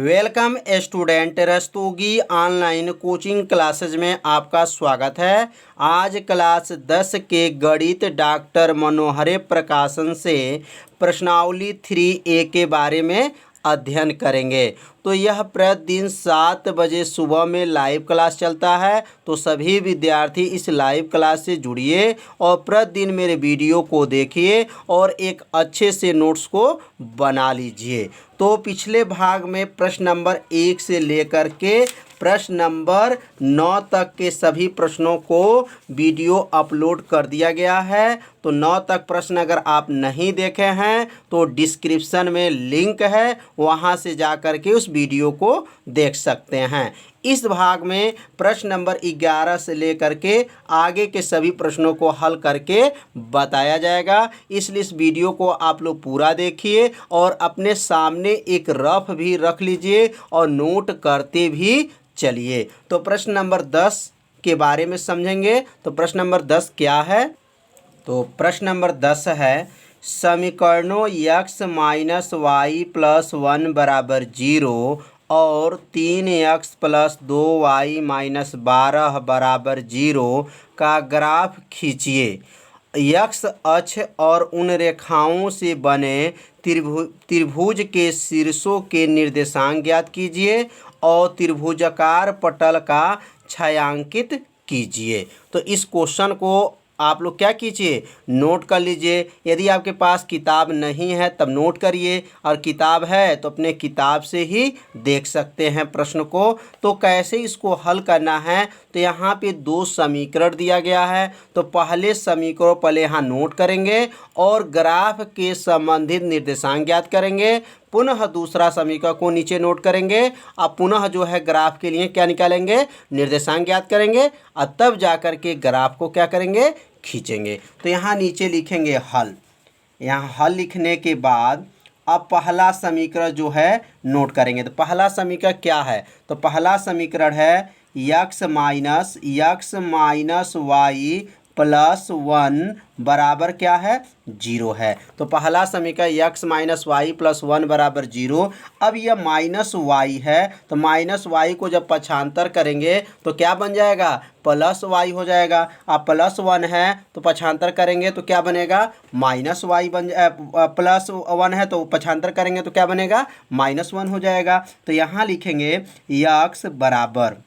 Welcome student, Rastogi online coaching classes में आपका स्वागत है। आज क्लास 10 के गणित डॉक्टर मनोहरे प्रकाशन से प्रश्नावली 3A के बारे में अध्ययन करेंगे। तो यह प्रतिदिन 7 बजे सुबह में लाइव क्लास चलता है, तो सभी विद्यार्थी इस लाइव क्लास से जुड़िए और प्रतिदिन मेरे वीडियो को देखिए और एक अच्छे से नोट्स को बना लीजिए। तो पिछले भाग में प्रश्न नंबर 1 से लेकर के प्रश्न नंबर 9 तक के सभी प्रश्नों को वीडियो अपलोड कर दिया गया है। तो 9 तक प्रश्न अगर आप नहीं देखे हैं तो डिस्क्रिप्शन में लिंक है, वहां से जा कर के उस वीडियो को देख सकते हैं। इस भाग में प्रश्न नंबर 11 से लेकर के आगे के सभी प्रश्नों को हल करके बताया जाएगा, इसलिए इस वीडियो को आप लोग पूरा देखिए और अपने सामने एक रफ भी रख लीजिए और नोट करते भी चलिए। तो प्रश्न नंबर 10 के बारे में समझेंगे। तो प्रश्न नंबर 10 क्या है? तो प्रश्न नंबर 10 है, समीकरणों x माइनस वाई प्लस 1 बराबर 0 और 3x प्लस 2y माइनस 12 बराबर 0 का ग्राफ खींचिए। x अक्ष और उन रेखाओं से बने त्रिभुज के शीर्षों के निर्देशांक ज्ञात कीजिए और त्रिभुजाकार पटल का छायांकित कीजिए। तो इस क्वेश्चन को आप लोग क्या कीजिए, नोट कर लीजिए। यदि आपके पास किताब नहीं है तब नोट करिए, और किताब है तो अपने किताब से ही देख सकते हैं प्रश्न को। तो कैसे इसको हल करना है, तो यहाँ पे 2 समीकरण दिया गया है। तो पहले समीकरण पहले यहाँ नोट करेंगे और ग्राफ के संबंधित निर्देशांक ज्ञात करेंगे। पुनः दूसरा समीकरण को नीचे नोट करेंगे और पुनः जो है ग्राफ के लिए क्या निकालेंगे, निर्देशांक ज्ञात करेंगे और तब जा कर के ग्राफ को क्या करेंगे, खींचेंगे। तो यहाँ नीचे लिखेंगे हल। यहाँ हल लिखने के बाद अब पहला समीकरण जो है नोट करेंगे। तो पहला समीकरण क्या है? तो पहला समीकरण है x माइनस वाई प्लस 1 बराबर क्या है, 0 है। तो पहला समीकरण x माइनस वाई प्लस 1 बराबर 0। अब यह माइनस वाई है, तो माइनस वाई को जब पक्षांतर करेंगे तो क्या बन जाएगा, प्लस वाई हो जाएगा। अब प्लस 1 है तो पक्षांतर करेंगे तो क्या बनेगा, माइनस वाई प्लस 1 है तो पक्षांतर करेंगे तो क्या बनेगा, माइनस 1 हो जाएगा। तो यहाँ लिखेंगे x बराबर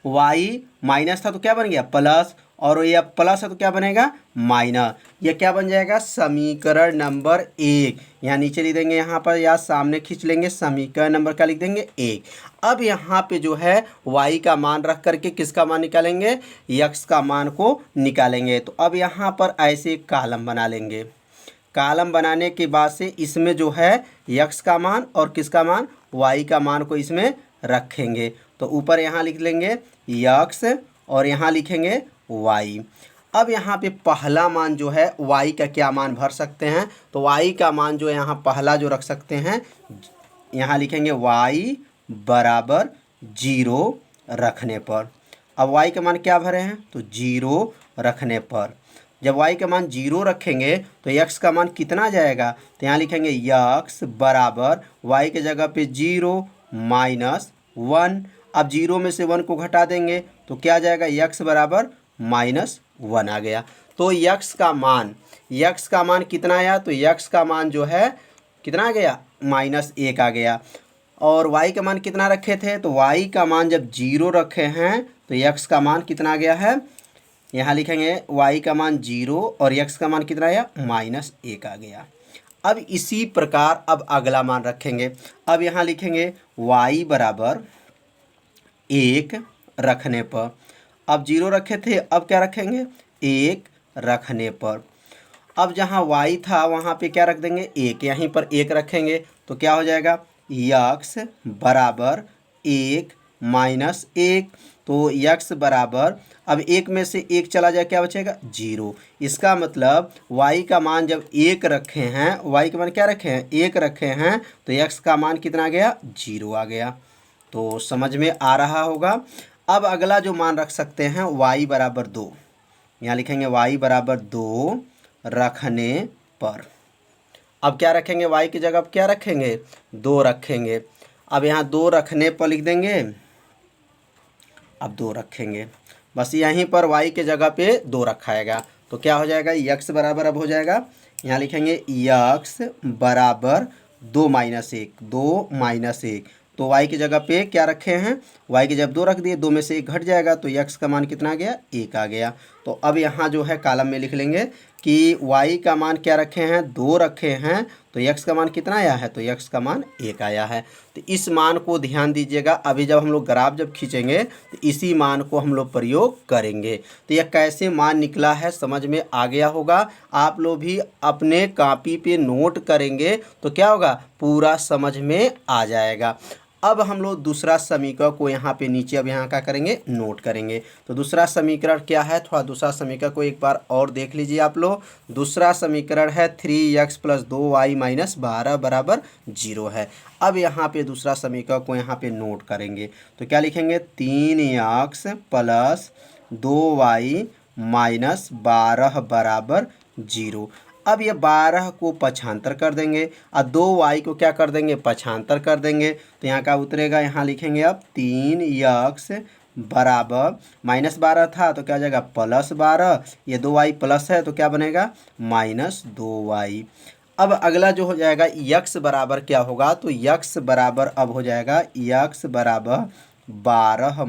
वाई, माइनस था तो क्या बन गया प्लस, और यह प्लस है तो क्या बनेगा माइनस। यह क्या बन जाएगा, समीकरण नंबर 1। यहाँ नीचे लिख देंगे, यहाँ पर या सामने खींच लेंगे, समीकरण नंबर क्या लिख देंगे 1। अब यहाँ पे जो है y का मान रख करके किसका मान निकालेंगे, x का मान को निकालेंगे। तो अब यहाँ पर ऐसे कॉलम बना लेंगे। कॉलम बनाने के बाद से इसमें जो है x का मान और किसका मान, y का मान को इसमें रखेंगे। तो ऊपर यहाँ लिख लेंगे x और यहाँ लिखेंगे y। अब यहाँ पे पहला मान जो है y का क्या मान भर सकते हैं, तो y का मान जो यहाँ पहला जो रख सकते हैं, यहाँ लिखेंगे y बराबर 0 रखने पर। अब y का मान क्या भरे हैं, तो 0 रखने पर जब y का मान 0 रखेंगे तो x का मान कितना आ जाएगा, तो यहाँ लिखेंगे x बराबर y के जगह पे 0 माइनस 1। अब 0 में से 1 को घटा देंगे तो क्या आ जाएगा, x बराबर माइनस 1 आ गया। तो x का मान कितना आया, तो x का मान जो है कितना आ गया, माइनस 1 आ गया। और y का मान कितना रखे थे, तो y का मान जब 0 रखे हैं तो x का मान कितना आ गया है, यहाँ लिखेंगे y का मान 0 और x का मान कितना आया, माइनस 1 आ गया। अब इसी प्रकार अब अगला मान रखेंगे। अब यहाँ लिखेंगे y बराबर 1 रखने पर, अब 0 रखे थे, अब क्या रखेंगे, 1 रखने पर। अब जहाँ y था वहाँ पे क्या रख देंगे, 1, यहीं पर 1 रखेंगे तो क्या हो जाएगा, x बराबर 1 माइनस 1। तो x बराबर, अब 1 में से 1 चला जाए क्या बचेगा, 0। इसका मतलब y का मान जब 1 रखे हैं, y का मान क्या रखे हैं, 1 रखे हैं, तो x का मान कितना आ गया, 0 आ गया। तो समझ में आ रहा होगा। अब अगला जो मान रख सकते हैं y बराबर 2, यहाँ लिखेंगे y बराबर 2 रखने पर। अब क्या रखेंगे, y की जगह क्या रखेंगे, 2 रखेंगे। अब यहाँ 2 रखने पर लिख देंगे, अब 2 रखेंगे, बस यहीं पर y के जगह पे 2 रखाएगा तो क्या हो जाएगा, x बराबर अब हो जाएगा, यहाँ लिखेंगे x बराबर 2 माइनस 1, 2 माइनस 1, तो y की जगह पे क्या रखे हैं, y की जब 2 रख दिए, 2 में से 1 घट जाएगा तो x का मान कितना आ गया, 1 आ गया। तो अब यहाँ जो है कॉलम में लिख लेंगे कि y का मान क्या रखे हैं, 2 रखे हैं, तो x का मान कितना आया है, तो x का मान 1 आया है। तो इस मान को ध्यान दीजिएगा, अभी जब हम लोग ग्राफ जब खींचेंगे तो इसी मान को हम लोग प्रयोग करेंगे। तो यह कैसे मान निकला है समझ में आ गया होगा। आप लोग भी अपने कॉपी पे नोट करेंगे तो क्या होगा, पूरा समझ में आ जाएगा। अब हम लोग दूसरा समीकरण को यहाँ पे नीचे अब यहाँ क्या करेंगे, नोट करेंगे। तो दूसरा समीकरण क्या है, थोड़ा दूसरा समीकरण को एक बार और देख लीजिए आप लोग। दूसरा समीकरण है 3x + 2y - 12 बराबर 0 है। अब यहाँ पे दूसरा समीकरण को यहाँ पे नोट करेंगे तो क्या लिखेंगे, 3x + 2y - 12 बराबर 0। अब ये 12 को पक्षांतर कर देंगे और 2y को क्या कर देंगे, पक्षांतर कर देंगे। तो यहाँ का उतरेगा, यहाँ लिखेंगे अब 3x बराबर -12 था तो क्या हो जाएगा +12, ये 2y प्लस है तो क्या बनेगा -2y। अब अगला जो हो जाएगा x बराबर क्या होगा, तो x बराबर अब हो जाएगा x बराबर 12 -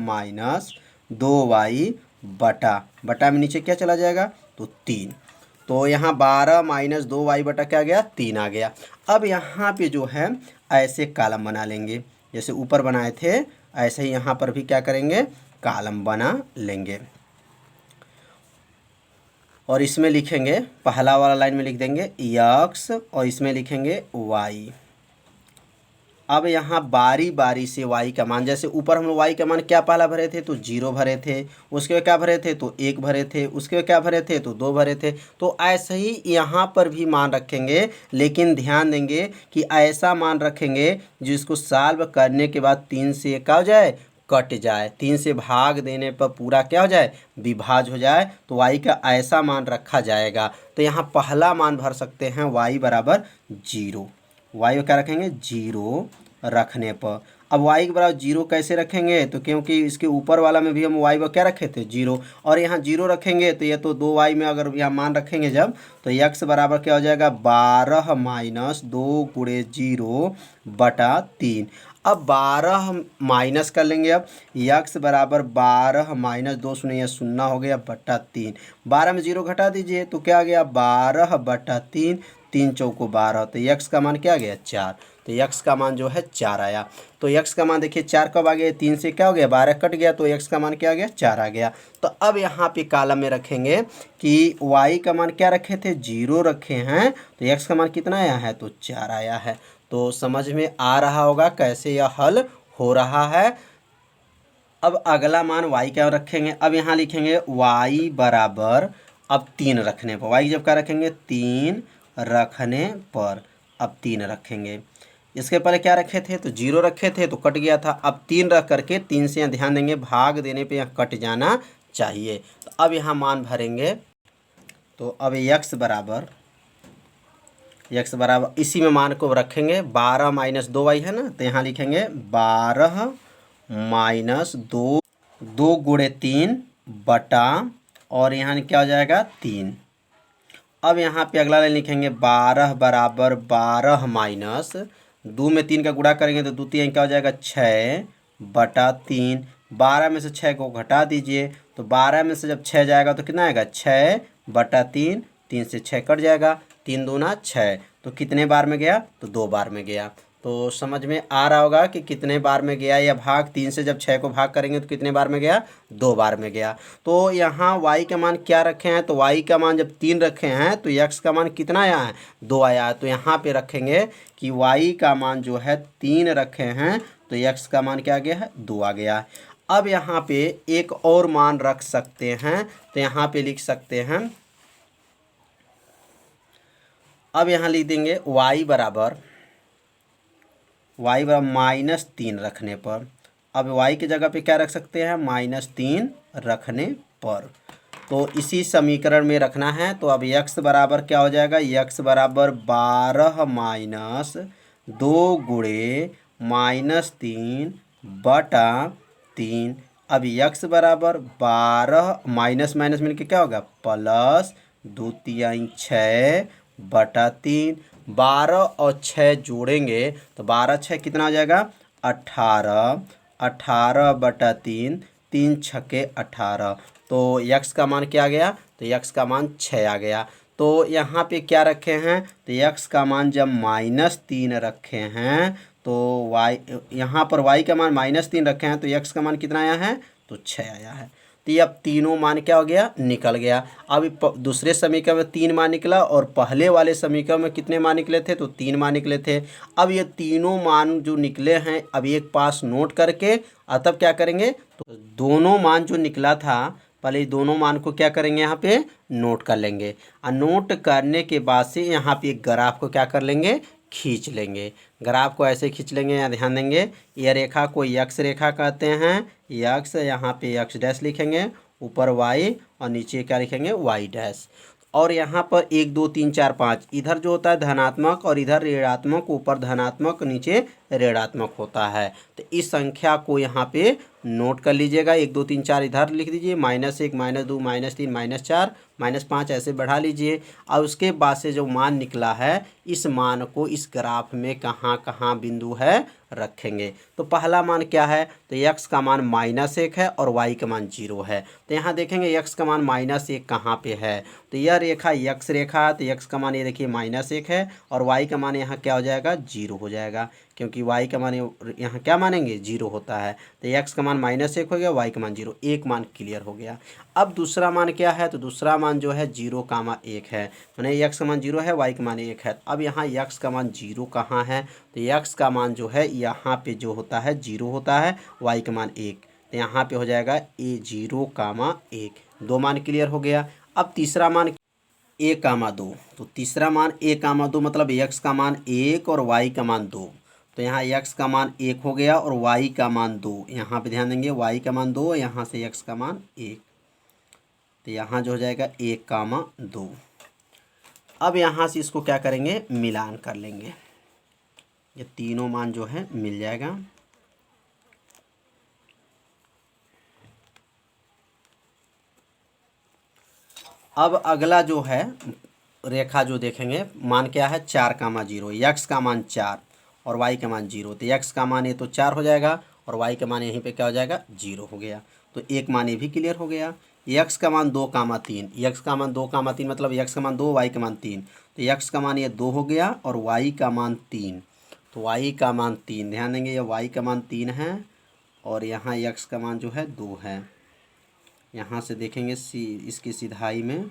2y बटा में नीचे क्या चला जाएगा, तो 3। तो यहाँ 12 - 2y बटा क्या आ गया, 3 आ गया। अब यहाँ पे जो है ऐसे कॉलम बना लेंगे, जैसे ऊपर बनाए थे ऐसे ही यहाँ पर भी क्या करेंगे, कॉलम बना लेंगे। और इसमें लिखेंगे, पहला वाला लाइन में लिख देंगे x और इसमें लिखेंगे y। अब यहाँ बारी बारी से y का मान, जैसे ऊपर हम लोग y का मान क्या पहला भरे थे, तो 0 भरे थे, उसके बाद क्या भरे थे, तो 1 भरे थे, उसके बाद क्या भरे थे, तो 2 भरे थे। तो ऐसे ही यहाँ पर भी मान रखेंगे, लेकिन ध्यान देंगे कि ऐसा मान रखेंगे जिसको सॉल्व करने के बाद 3 से क्या हो जाए, कट जाए, 3 से भाग देने पर पूरा क्या हो जाए, विभाज हो जाए। तो y का ऐसा मान रखा जाएगा। तो यहाँ पहला मान भर सकते हैं y बराबर 0, y को क्या रखेंगे, 0 रखने पर। अब y के बराबर 0 कैसे रखेंगे, तो क्योंकि इसके ऊपर वाला में भी हम y को क्या रखे थे, 0, और यहाँ 0 रखेंगे तो ये तो 2y में अगर यहाँ मान रखेंगे जब, तो x बराबर क्या हो जाएगा, 12 - 2 × 0 बटा 3। अब 12 माइनस कर लेंगे, अब x बराबर 12 - 2 शून्य 0 हो गया बटा 3। 12 में 0 घटा दीजिए तो क्या आ गया, 12 बटा 3, 3 चौको 12, तो x का मान क्या आ गया, 4। तो x का मान जो है 4 आया। तो x का मान देखिए 4 कब आ गया, 3 से क्या हो गया, 12 कट गया, तो x का मान क्या आ गया, 4 आ गया। तो अब यहाँ पे कॉलम में रखेंगे कि y का मान क्या रखे थे, 0 रखे हैं, तो x का मान कितना आया है, तो 4 आया है। तो समझ में आ रहा होगा कैसे यह हल हो रहा है। अब अगला मान y क्या रखेंगे, अब यहाँ लिखेंगे y बराबर अब 3 रखने पर, y जब क्या रखेंगे, 3 रखने पर, अब 3 रखेंगे। इसके पहले क्या रखे थे, तो 0 रखे थे तो कट गया था, अब 3 रख करके 3 से यहाँ ध्यान देंगे, भाग देने पे यहाँ कट जाना चाहिए। तो अब यहाँ मान भरेंगे, तो अब x बराबर इसी में मान को रखेंगे, 12 - 2y है ना, तो यहाँ लिखेंगे 12 - 2 × 3 बटा, और यहाँ क्या हो जाएगा, 3। अब यहाँ पे अगला लाइन लिखेंगे 12 बराबर 12 माइनस 2 में 3 का गुणा करेंगे तो 2 3 क्या हो जाएगा, 6 बटा 3। 12 में से 6 को घटा दीजिए, तो 12 में से जब 6 जाएगा तो कितना आएगा, 6 बटा 3, 3 से 6 कट जाएगा, 3 दूना 6, तो कितने बार में गया, तो 2 बार में गया। तो समझ में आ रहा होगा कि कितने बार में गया, या भाग 3 से जब 6 को भाग करेंगे तो कितने बार में गया, 2 बार में गया। तो यहाँ y का मान क्या रखे हैं, तो y का मान जब 3 रखे हैं तो x का मान कितना आया है, 2 आया है। तो यहाँ पे रखेंगे कि y का मान जो है 3 रखे हैं तो x का मान क्या आ गया है, 2 आ गया है। अब यहाँ पे एक और मान रख सकते हैं, तो यहाँ पे लिख सकते हैं, अब यहाँ लिख देंगे y बराबर -3 रखने पर। अब y की जगह पे क्या रख सकते हैं, -3 रखने पर। तो इसी समीकरण में रखना है। तो अब x बराबर क्या हो जाएगा, x बराबर 12 - 2 × -3/3। अब x बराबर 12 माइनस माइनस मिलके क्या होगा प्लस 2×6/3। 12 और 6 जोड़ेंगे तो 12×6 कितना हो जाएगा 18। 18/3, 3×6 = 18। तो x का मान क्या आ गया तो x का मान 6 आ गया। तो यहाँ पे क्या रखे हैं तो x का मान जब -3 रखे हैं तो y यहाँ पर y का मान -3 रखे हैं तो x का मान कितना आया है तो 6 आया है। तो ये अब तीनों मान क्या हो गया निकल गया। अब दूसरे समीकरण में 3 मान निकला और पहले वाले समीकरण में कितने मान निकले थे तो 3 मान निकले थे। अब ये तीनों मान जो निकले हैं अब एक पास नोट करके तब क्या करेंगे तो दोनों मान जो निकला था पहले दोनों मान को क्या करेंगे यहाँ पे नोट कर लेंगे और नोट करने के बाद से यहाँ पे एक ग्राफ को क्या कर लेंगे खींच लेंगे। ग्राफ को ऐसे खींच लेंगे यहाँ ध्यान देंगे यह रेखा को यक्स रेखा कहते हैं। यक्स यहाँ पे यक्स डैश लिखेंगे ऊपर वाई और नीचे क्या लिखेंगे वाई डैश। और यहाँ पर 1 2 3 4 5 इधर जो होता है धनात्मक और इधर ऋणात्मक ऊपर धनात्मक नीचे ऋणात्मक होता है। तो इस संख्या को यहाँ पे नोट कर लीजिएगा 1 2 3 4 इधर लिख दीजिए -1 -2 -3 -4 -5 ऐसे बढ़ा लीजिए। और उसके बाद से जो मान निकला है इस मान को इस ग्राफ में कहाँ कहाँ बिंदु है रखेंगे। तो पहला मान क्या है तो x का मान -1 है और y का मान 0 है। तो यहाँ देखेंगे x का मान -1 कहाँ पे है तो यह रेखा x रेखा है तो x का मान ये देखिए -1 है और y का मान यहाँ क्या हो जाएगा 0 हो जाएगा क्योंकि y का मान यहाँ क्या मानेंगे 0 होता है। तो x का मान -1 हो गया y का मान 0 एक मान क्लियर हो गया। अब दूसरा मान क्या है तो दूसरा मान जो है 0,1 है मैंने x का मान 0 है y का मान 1 है। अब यहाँ x का मान 0 कहाँ है तो x का मान जो है यहाँ पे जो होता है 0 होता है y का मान 1 तो यहाँ पे हो जाएगा a0,1 दो मान क्लियर हो गया। अब तीसरा मान a,2 तो तीसरा मान a,2 मतलब x का मान 1 और y का मान 2। तो यहाँ x का मान 1 हो गया और y का मान 2 यहाँ पे ध्यान देंगे y का मान 2 यहाँ से x का मान 1 तो यहाँ जो हो जाएगा 1,2। अब यहाँ से इसको क्या करेंगे मिलान कर लेंगे ये तीनों मान जो है मिल जाएगा। अब अगला जो है रेखा जो देखेंगे मान क्या है 4,0 x का मान 4 और y का मान 0। तो x का मान ये तो 4 हो जाएगा और y का मान यहीं पे क्या हो जाएगा 0 हो गया। तो एक मान ये भी क्लियर हो गया। x का मान 2,3 x का मान 2,3 मतलब x का मान 2 y का मान 3 तो x का मान ये 2 हो गया और y का मान 3 तो y का मान 3 ध्यान देंगे ये y का मान 3 है और यहाँ x का मान जो है 2 है। यहाँ से देखेंगे इसकी सिधाई में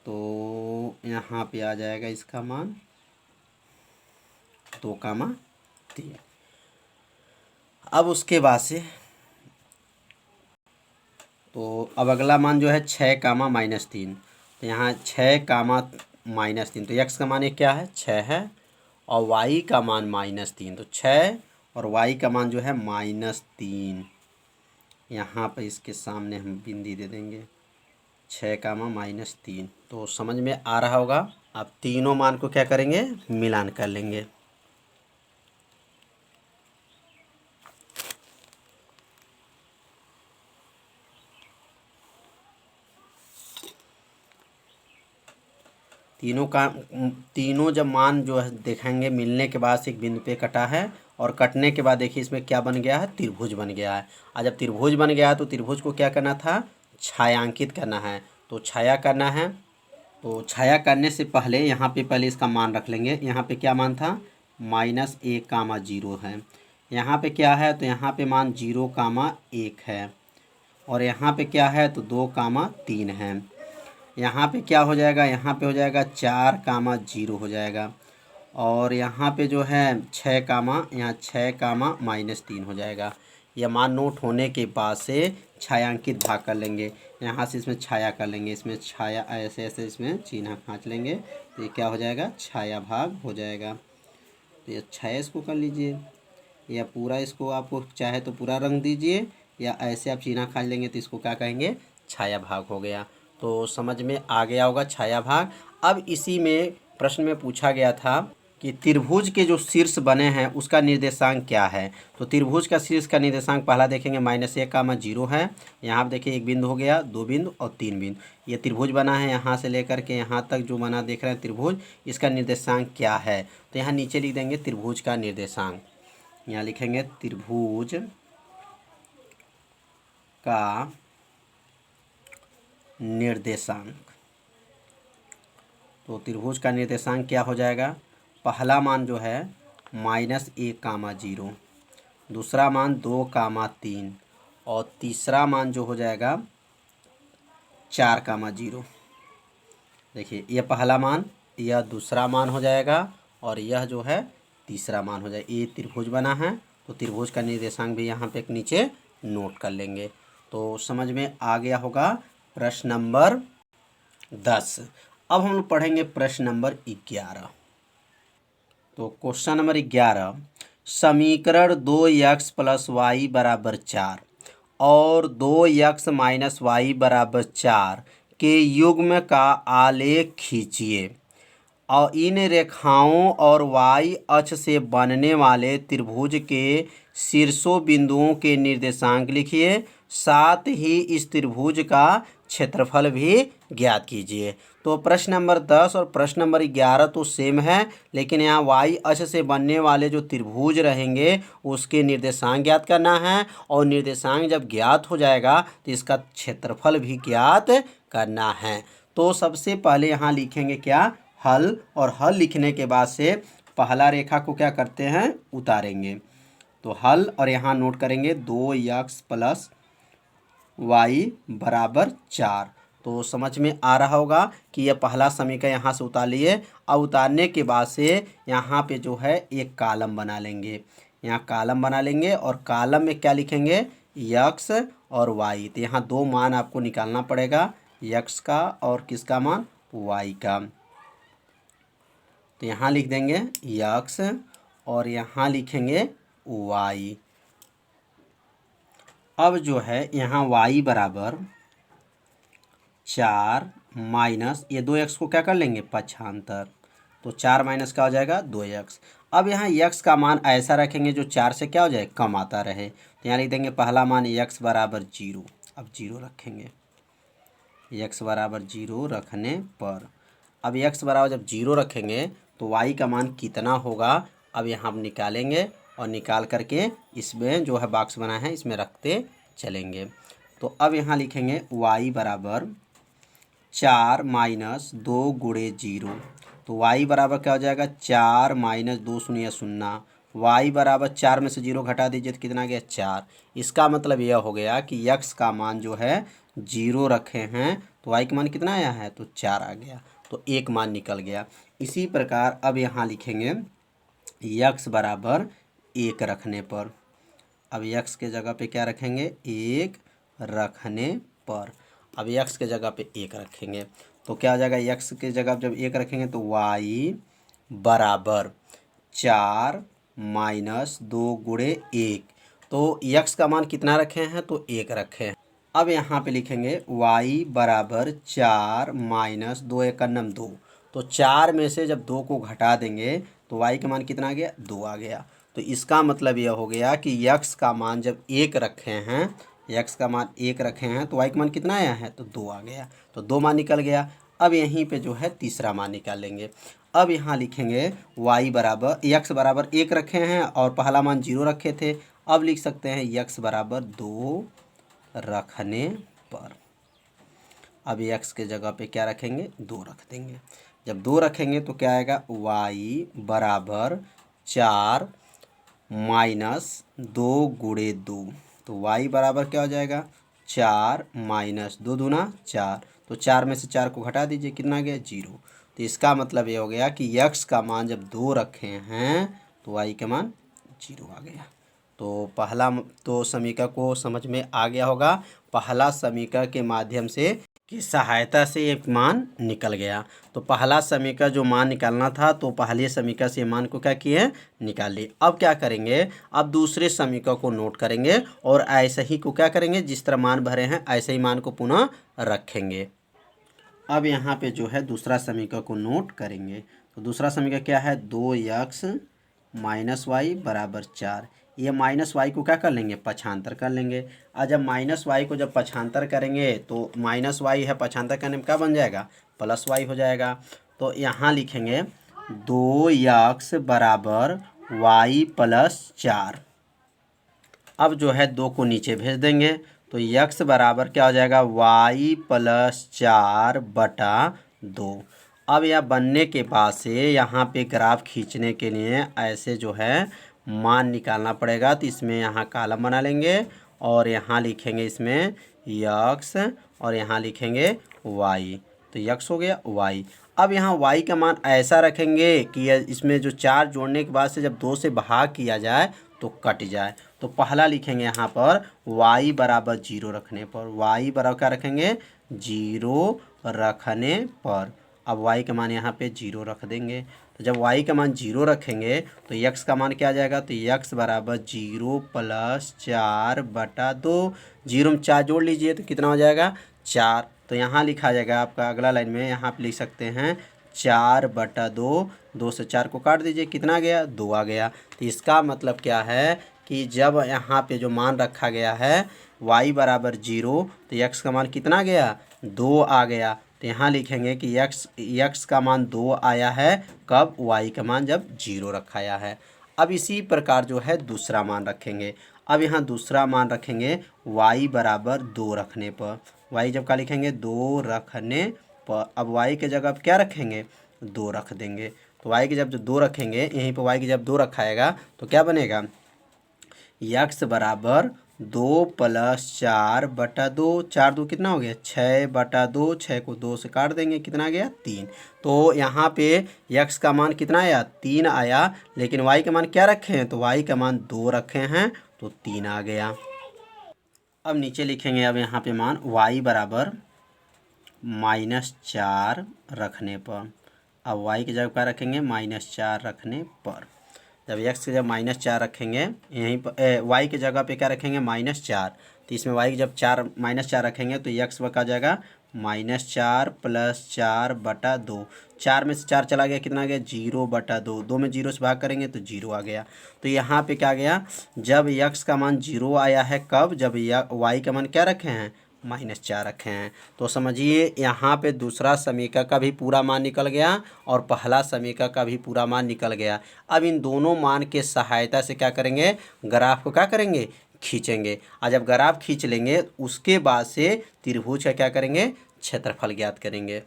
तो यहाँ पे आ जाएगा इसका मान 2,3। अब उसके बाद से तो अब अगला मान जो है 6,-3 तो यहाँ 6,-3 तो x का मान ये क्या है 6 है और y का मान -3 तो 6 और y का मान जो है -3 यहाँ पर इसके सामने हम बिंदी दे देंगे 6,-3 तो समझ में आ रहा होगा। अब तीनों मान को क्या करेंगे मिलान कर लेंगे। तीनों जब मान जो है देखेंगे मिलने के बाद से एक बिंदु पे कटा है और कटने के बाद देखिए इसमें क्या बन गया है त्रिभुज बन गया है। और जब त्रिभुज बन गया है तो त्रिभुज को क्या करना था छायांकित करना है। तो छाया करना है तो छाया करने से पहले यहाँ पे पहले इसका मान रख लेंगे। यहाँ पे क्या मान था -1,0 है। यहाँ पे क्या है तो यहाँ पे मान 0,1 है और यहाँ पे क्या है तो 2,3 है। यहाँ पे क्या हो जाएगा यहाँ पे हो जाएगा 4,0 हो जाएगा और यहाँ पे जो है 6, यहाँ 6,-3 हो जाएगा। यह मान नोट होने के बाद से छायांकित भाग कर लेंगे। यहाँ से इसमें छाया कर लेंगे इसमें छाया ऐसे ऐसे इसमें चिन्ह खींच लेंगे तो ये क्या हो जाएगा छाया भाग हो जाएगा। तो ये छाया इसको कर लीजिए या पूरा इसको आपको चाहे तो पूरा रंग दीजिए या ऐसे आप चिन्ह खींच लेंगे तो इसको क्या कहेंगे छाया भाग हो गया। तो समझ में आ गया होगा छाया भाग। अब इसी में प्रश्न में पूछा गया था कि त्रिभुज के जो शीर्ष बने हैं उसका निर्देशांक क्या है। तो त्रिभुज का शीर्ष का निर्देशांक पहला देखेंगे -1, 0 है। यहाँ पर देखिए एक बिंदु हो गया, 2 बिंदु और 3 बिंदु। ये त्रिभुज बना है, यहाँ से लेकर के यहाँ तक जो बना देख रहे हैं त्रिभुज, इसका निर्देशांक क्या है। तो यहाँ नीचे लिख देंगे त्रिभुज का निर्देशांक। यहाँ लिखेंगे त्रिभुज का निर्देशांक। तो त्रिभुज का निर्देशांक क्या हो जाएगा, पहला मान जो है -1, 0, दूसरा मान 2, 3 और तीसरा मान जो हो जाएगा 4, 0। देखिए यह पहला मान, यह दूसरा मान हो जाएगा और यह जो है तीसरा मान हो जाएगा। ये त्रिभुज बना है, तो त्रिभुज का निर्देशांक भी यहाँ पे एक नीचे नोट कर लेंगे। तो समझ में आ गया होगा प्रश्न नंबर 10। अब हम लोग पढ़ेंगे प्रश्न नंबर 11। तो क्वेश्चन नंबर 11, समीकरण 2x + y = 4 और 2x - y = 4 के युग्म का आलेख खींचिए और इन रेखाओं और y अक्ष से बनने वाले त्रिभुज के शीर्षों बिंदुओं के निर्देशांक लिखिए, साथ ही इस त्रिभुज का क्षेत्रफल भी ज्ञात कीजिए। तो प्रश्न नंबर 10 और प्रश्न नंबर 11 तो सेम है, लेकिन यहाँ y अक्ष से बनने वाले जो त्रिभुज रहेंगे उसके निर्देशांक ज्ञात करना है और निर्देशांक जब ज्ञात हो जाएगा तो इसका क्षेत्रफल भी ज्ञात करना है। तो सबसे पहले यहाँ लिखेंगे क्या, हल, और हल लिखने के बाद से पहला रेखा को क्या करते हैं, उतारेंगे। तो हल, और यहाँ नोट करेंगे 2x + y = 4। तो समझ में आ रहा होगा कि यह पहला समीकरण यहाँ से उतार लिए। अब उतारने के बाद से यहाँ पे जो है एक कॉलम बना लेंगे, यहाँ कॉलम बना लेंगे और कॉलम में क्या लिखेंगे, x और y। तो यहाँ दो मान आपको निकालना पड़ेगा, x का और किसका मान, y का। तो यहाँ लिख देंगे x और यहाँ लिखेंगे y। अब जो है यहाँ y = 4 माइनस ये 2x को क्या कर लेंगे, पक्षांतर। तो 4 माइनस क्या हो जाएगा, 2x। अब यहाँ x का मान ऐसा रखेंगे जो 4 से क्या हो जाए, कम आता रहे। तो यहाँ लिख देंगे पहला मान x = 0। अब 0 रखेंगे, x = 0 रखने पर अब x बराबर जब 0 रखेंगे तो y का मान कितना होगा, अब यहाँ हम निकालेंगे और निकाल करके इसमें जो है बॉक्स बना है इसमें रखते चलेंगे। तो अब यहाँ लिखेंगे y = 4 माइनस 2 × 0। तो y बराबर क्या हो जाएगा, 4 माइनस 2 शून्य 0। y बराबर 4 में से 0 घटा दीजिए तो कितना गया, 4। इसका मतलब यह हो गया कि x का मान जो है 0 रखे हैं तो y का मान कितना आया है, तो 4 आ गया, तो एक मान निकल गया। इसी प्रकार अब यहाँ लिखेंगे x = 1 रखने पर। अब x के जगह पे क्या रखेंगे, 1 रखने पर। अब x के जगह पे 1 रखेंगे तो क्या हो जाएगा, x के जगह जब 1 रखेंगे तो y = 4 माइनस 2 × 1। तो x का मान कितना रखे हैं, तो 1 रखे हैं। अब यहाँ पे लिखेंगे y = 4 माइनस 2 × 2। तो 4 में से जब 2 को घटा देंगे तो y का मान कितना आ गया, 2 आ गया। तो इसका मतलब यह हो गया कि x का मान जब 1 रखे हैं, x का मान 1 रखे हैं तो y का मान कितना आया है, तो 2 आ गया। तो 2 मान निकल गया। अब यहीं पे जो है तीसरा मान निकालेंगे। अब यहाँ लिखेंगे x = 1 रखे हैं और पहला मान 0 रखे थे। अब लिख सकते हैं x = 2 रखने पर। अब x के जगह पे क्या रखेंगे, 2 रख देंगे। जब 2 रखेंगे तो क्या आएगा, y = 4 माइनस 2 × 2। तो y बराबर क्या हो जाएगा, 4 माइनस 2 दूना 4। तो 4 में से 4 को घटा दीजिए, कितना गया, 0। तो इसका मतलब ये हो गया कि x का मान जब 2 रखे हैं तो y का मान 0 आ गया। तो पहला तो समीकरण को समझ में आ गया होगा। पहला समीकरण के माध्यम से की सहायता से एक मान निकल गया। तो पहला समीकरण जो मान निकालना था तो पहले समीकरण से मान को क्या किए, निकाल लिए। अब क्या करेंगे, अब दूसरे समीकरण को नोट करेंगे और ऐसे ही को क्या करेंगे, जिस तरह मान भरे हैं ऐसे ही मान को पुनः रखेंगे। अब यहाँ पे जो है दूसरा समीकरण को नोट करेंगे। तो दूसरा समीकरण क्या है, 2x माइनस वाई बराबर 4। ये माइनस वाई को क्या कर लेंगे, पक्षांतर कर लेंगे। और जब माइनस वाई को जब पक्षांतर करेंगे तो माइनस वाई है, पक्षांतर करने में क्या बन जाएगा, प्लस वाई हो जाएगा। तो यहाँ लिखेंगे 2x बराबर वाई प्लस 4। अब जो है 2 को नीचे भेज देंगे तो x बराबर क्या हो जाएगा, वाई प्लस 4 बटा 2। अब यह बनने के बाद से यहाँ पे ग्राफ खींचने के लिए ऐसे जो है मान निकालना पड़ेगा। तो इसमें यहाँ कॉलम बना लेंगे और यहाँ लिखेंगे इसमें x और यहाँ लिखेंगे y। तो x हो गया y। अब यहाँ y का मान ऐसा रखेंगे कि इसमें जो 4 जोड़ने के बाद से जब 2 से भाग किया जाए तो कट जाए। तो पहला लिखेंगे यहाँ पर y बराबर 0 रखने पर, y बराबर क्या रखेंगे, 0 रखने पर। अब y का मान यहाँ पे 0 रख देंगे। तो जब y का मान 0 रखेंगे तो x का मान क्या आ जाएगा, तो x बराबर 0 प्लस 4 बटा 2। 0 में 4 जोड़ लीजिए तो कितना हो जाएगा, 4। तो यहाँ लिखा जाएगा आपका अगला लाइन में, यहाँ पे लिख सकते हैं 4 बटा 2। 2 से 4 को काट दीजिए, कितना आ गया, 2 आ गया। तो इसका मतलब क्या है कि जब यहाँ पे जो मान रखा गया है y बराबर 0 तो x का मान कितना गया, 2 आ गया। तो यहाँ लिखेंगे कि x का मान 2 आया है, कब, y का मान जब 0 रखाया है। अब इसी प्रकार जो है दूसरा मान रखेंगे। अब यहाँ दूसरा मान रखेंगे y बराबर 2 रखने पर। y जब क्या लिखेंगे, 2 रखने पर। अब y के जगह क्या रखेंगे, 2 रख देंगे। तो y के जब जो 2 रखेंगे, यहीं पर y के जब 2 रखाएगा तो क्या बनेगा, x बराबर 2 प्लस 4 बटा 2। 4 2 कितना हो गया, 6 बटा 2। 6 को 2 से काट देंगे, कितना आ गया, 3। तो यहाँ पे x का मान कितना आया, 3 आया। लेकिन y का मान क्या रखे हैं, तो y का मान 2 रखे हैं तो 3 आ गया। अब नीचे लिखेंगे, अब यहाँ पे मान y बराबर -4 रखने पर। अब y की जगह क्या रखेंगे, -4 रखने पर। जब x की जब -4 रखेंगे, यहीं पर y की जगह पे क्या रखेंगे, -4। तो इसमें y की जब -4 रखेंगे तो x का आ जाएगा -4 प्लस 4 बटा 2। 4 में से 4 चला गया, कितना आ गया, 0 बटा 2। 2 में 0 से भाग करेंगे तो 0 आ गया। तो यहाँ पे क्या आ गया, जब x का मान 0 आया है, कब, जब y का मान क्या रखे हैं, -4 रखे हैं। तो समझिए यहाँ पे दूसरा समीकरण का भी पूरा मान निकल गया और पहला समीकरण का भी पूरा मान निकल गया। अब इन दोनों मान के सहायता से क्या करेंगे, ग्राफ को क्या करेंगे, खींचेंगे। और जब ग्राफ खींच लेंगे उसके बाद से त्रिभुज का क्या करेंगे, क्षेत्रफल ज्ञात करेंगे।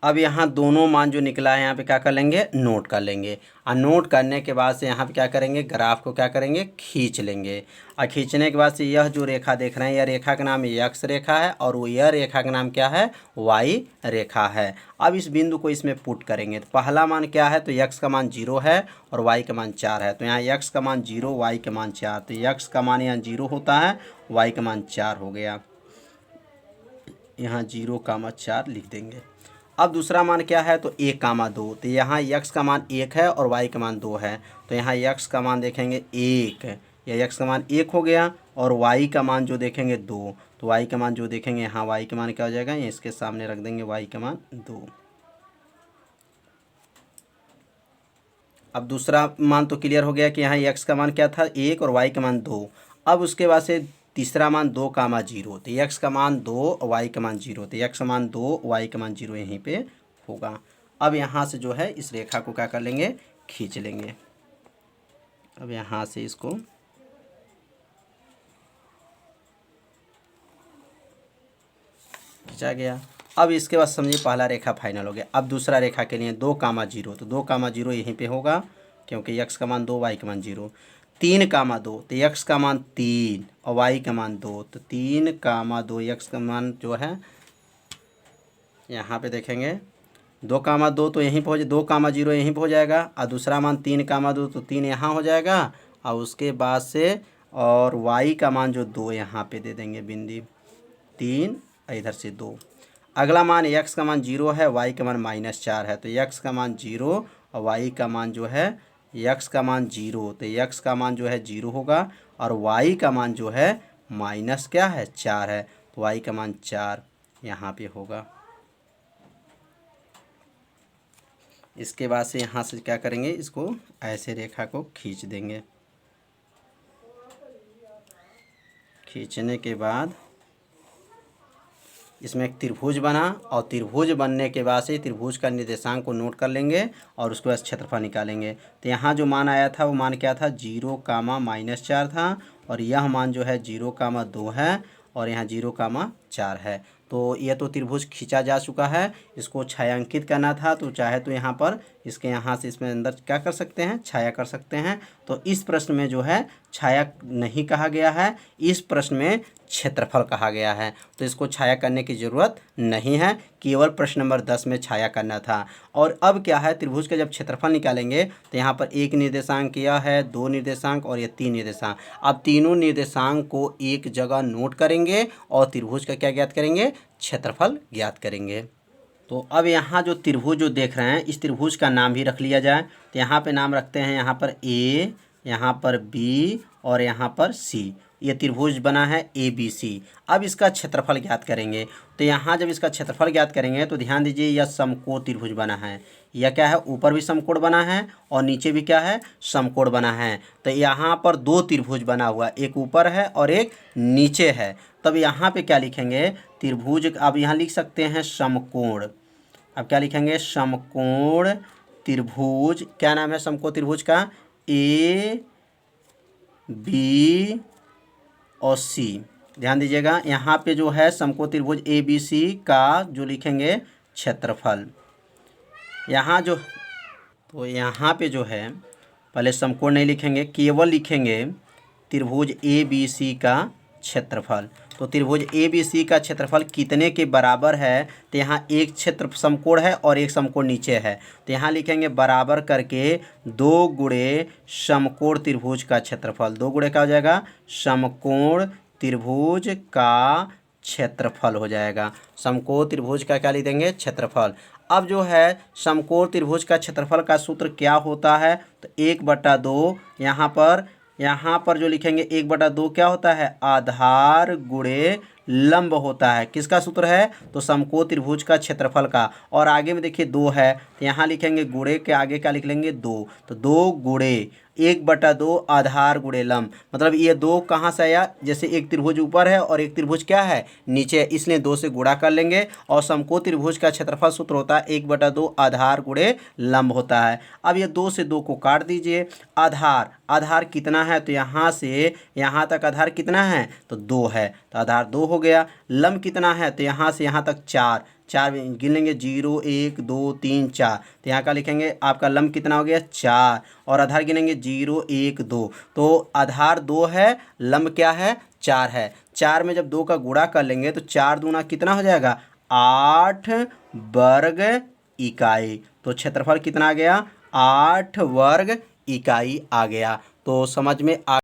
अब यहाँ दोनों मान जो निकला है यहाँ पे क्या कर लेंगे, नोट कर लेंगे। और नोट करने के बाद से यहाँ पे क्या करेंगे, ग्राफ को क्या करेंगे, खींच लेंगे। और खींचने के बाद से यह जो रेखा देख रहे हैं, यह रेखा का नाम x रेखा है और वो यह रेखा का नाम क्या है, y रेखा है। अब इस बिंदु को इसमें पुट करेंगे तो पहला मान क्या है, तो x का मान 0 है और y का मान 4 है। तो यहाँ x का मान 0, y का मान 4। तो x का मान यहाँ 0 होता है, y का मान 4 हो गया। यहाँ 0,4 लिख देंगे। अब दूसरा मान क्या है, तो 1,2। तो यहाँ x का मान 1 है और y का मान 2 है। तो यहाँ x का मान देखेंगे 1, या x का मान 1 हो गया और y का मान जो देखेंगे 2। तो y का मान जो देखेंगे, यहाँ y का मान क्या हो जाएगा, इसके सामने रख देंगे y का मान 2। अब दूसरा मान तो क्लियर हो गया कि यहाँ x का मान क्या था, 1 और y का मान 2। अब उसके बाद से तीसरा मान 2,0। तो x का मान 2 और y का मान 0। तो x का मान 2, y का मान 0 यहीं पे होगा। अब यहाँ से जो है इस रेखा को क्या कर लेंगे, खींच लेंगे। अब यहाँ से इसको खींचा गया। अब इसके बाद समझिए पहला रेखा फाइनल हो गया। अब दूसरा रेखा के लिए 2,0। तो 2,0 यहीं पे होगा क्योंकि x का मान 2, y का मान 0। 3,2। तो x का मान 3 और y का मान 2। तो 3,2 x का मान जो है यहाँ पे देखेंगे 2,2 तो यहीं पर 2,0 यहीं पर हो जाएगा। और दूसरा मान 3,2 तो 3 यहाँ हो जाएगा। और उसके बाद से और y का मान जो 2 यहाँ पे दे देंगे बिंदी 3, इधर से 2। अगला मान x का मान 0 है, y का मान -4 है। तो x का मान 0 और y का मान जो है, x का मान 0 तो x का मान जो है 0 होगा और y का मान जो है माइनस क्या है, 4 है। तो y का मान 4 यहाँ पे होगा। इसके बाद से यहाँ से क्या करेंगे, इसको ऐसे रेखा को खींच देंगे। खींचने के बाद इसमें एक त्रिभुज बना, और त्रिभुज बनने के बाद से त्रिभुज का निर्देशांक को नोट कर लेंगे और उसके बाद क्षेत्रफल निकालेंगे। तो यहाँ जो मान आया था वो मान क्या था, 0, -4 था, और यह मान जो है 0, 2 है, और यहाँ 0, 4 है। तो यह तो त्रिभुज खींचा जा चुका है, इसको छायांकित करना था, तो चाहे तो यहाँ पर इसके यहाँ से इसमें अंदर क्या कर सकते हैं, छाया कर सकते हैं। तो इस प्रश्न में जो है छाया नहीं कहा गया है, इस प्रश्न में क्षेत्रफल कहा गया है। तो इसको छाया करने की ज़रूरत नहीं है, केवल प्रश्न नंबर 10 में छाया करना था। और अब क्या है, त्रिभुज का जब क्षेत्रफल निकालेंगे तो यहाँ पर एक निर्देशांक यह है, 2 निर्देशांक और ये 3 निर्देशांक। अब तीनों निर्देशांक को एक जगह नोट करेंगे और त्रिभुज का क्या ज्ञात करेंगे, क्षेत्रफल ज्ञात करेंगे। तो अब यहाँ जो त्रिभुज जो देख रहे हैं, इस त्रिभुज का नाम भी रख लिया जाए। तो यहाँ पे नाम रखते हैं, यहाँ पर ए, यहाँ पर बी और यहाँ पर सी। ये त्रिभुज बना है ABC। अब इसका क्षेत्रफल ज्ञात करेंगे। तो यहाँ जब इसका क्षेत्रफल ज्ञात करेंगे तो ध्यान दीजिए, यह समकोण त्रिभुज बना है। यह क्या है, ऊपर भी समकोण बना है और नीचे भी क्या है, समकोण बना है। तो यहाँ पर 2 त्रिभुज बना हुआ, एक ऊपर है और एक नीचे है। तब यहाँ पे क्या लिखेंगे, त्रिभुज। अब यहाँ लिख सकते हैं समकोण। अब क्या लिखेंगे, समकोण त्रिभुज। क्या नाम है समकोण त्रिभुज का, A, B और C। ध्यान दीजिएगा, यहाँ पे जो है समकोण त्रिभुज ABC का जो लिखेंगे क्षेत्रफल। यहाँ जो, तो यहाँ पे जो है पहले समकोण नहीं लिखेंगे, केवल लिखेंगे त्रिभुज ABC का क्षेत्रफल। तो त्रिभुज ABC का क्षेत्रफल कितने के बराबर है, तो यहाँ एक क्षेत्र समकोण है और एक समकोण नीचे है। तो यहाँ लिखेंगे बराबर करके 2 गुणे समकोण त्रिभुज का क्षेत्रफल। 2 गुणे क्या हो जाएगा, समकोण त्रिभुज का क्षेत्रफल हो जाएगा। समकोण त्रिभुज का क्या लिख देंगे, क्षेत्रफल। अब जो है समकोण त्रिभुज का क्षेत्रफल का सूत्र क्या होता है, तो 1/2 यहाँ पर जो लिखेंगे 1/2 क्या होता है, आधार गुणे लंब होता है। किसका सूत्र है, तो समकोण त्रिभुज का क्षेत्रफल का। और आगे में देखिए 2 है, तो यहाँ लिखेंगे गुणे के आगे क्या लिख लेंगे, 2। तो 2 गुणे 1/2 आधार गुणे लंब। मतलब ये 2 कहाँ से आया, जैसे एक त्रिभुज ऊपर है और एक त्रिभुज क्या है, नीचे है, इसलिए 2 से गुणा कर लेंगे। और समकोण त्रिभुज का क्षेत्रफल सूत्र होता है 1/2 आधार गुणे लंब होता है। अब ये 2 से 2 को काट दीजिए। आधार कितना है, तो यहाँ से यहाँ तक आधार कितना है, तो 2 है, तो आधार 2 हो गया। लंब कितना है, तो यहाँ से यहाँ तक 4 गिन लेंगे, 0, 1, 2, 3, 4। तो यहाँ का लिखेंगे आपका लंब कितना हो गया, 4, और आधार गिनेंगे 0, 1, 2। तो आधार 2 है, लंब क्या है, 4 है। 4 में जब 2 का गुणा कर लेंगे तो 4 दूना कितना हो जाएगा, 8 वर्ग इकाई। तो क्षेत्रफल कितना आ गया, 8 वर्ग इकाई आ गया। तो समझ में आ,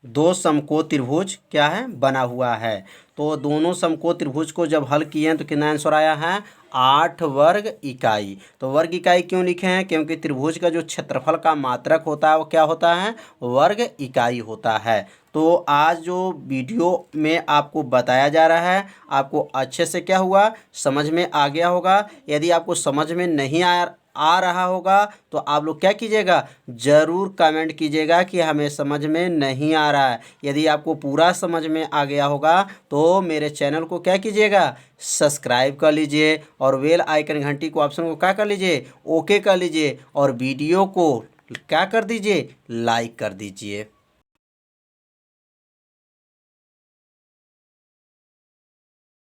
2 समकोण त्रिभुज क्या है, बना हुआ है। तो दोनों समकोण त्रिभुज को जब हल किए हैं तो कितना आंसर आया है, 8 वर्ग इकाई। तो वर्ग इकाई क्यों लिखे हैं, क्योंकि त्रिभुज का जो क्षेत्रफल का मात्रक होता है वो क्या होता है, वर्ग इकाई होता है। तो आज जो वीडियो में आपको बताया जा रहा है, आपको अच्छे से क्या हुआ, समझ में आ गया होगा। यदि आपको समझ में नहीं आ रहा होगा तो आप लोग क्या कीजिएगा, ज़रूर कमेंट कीजिएगा कि हमें समझ में नहीं आ रहा है। यदि आपको पूरा समझ में आ गया होगा तो मेरे चैनल को क्या कीजिएगा, सब्सक्राइब कर लीजिए और बेल आइकन घंटी को ऑप्शन को क्या कर लीजिए, ओके कर लीजिए, और वीडियो को क्या कर दीजिए, लाइक कर दीजिए।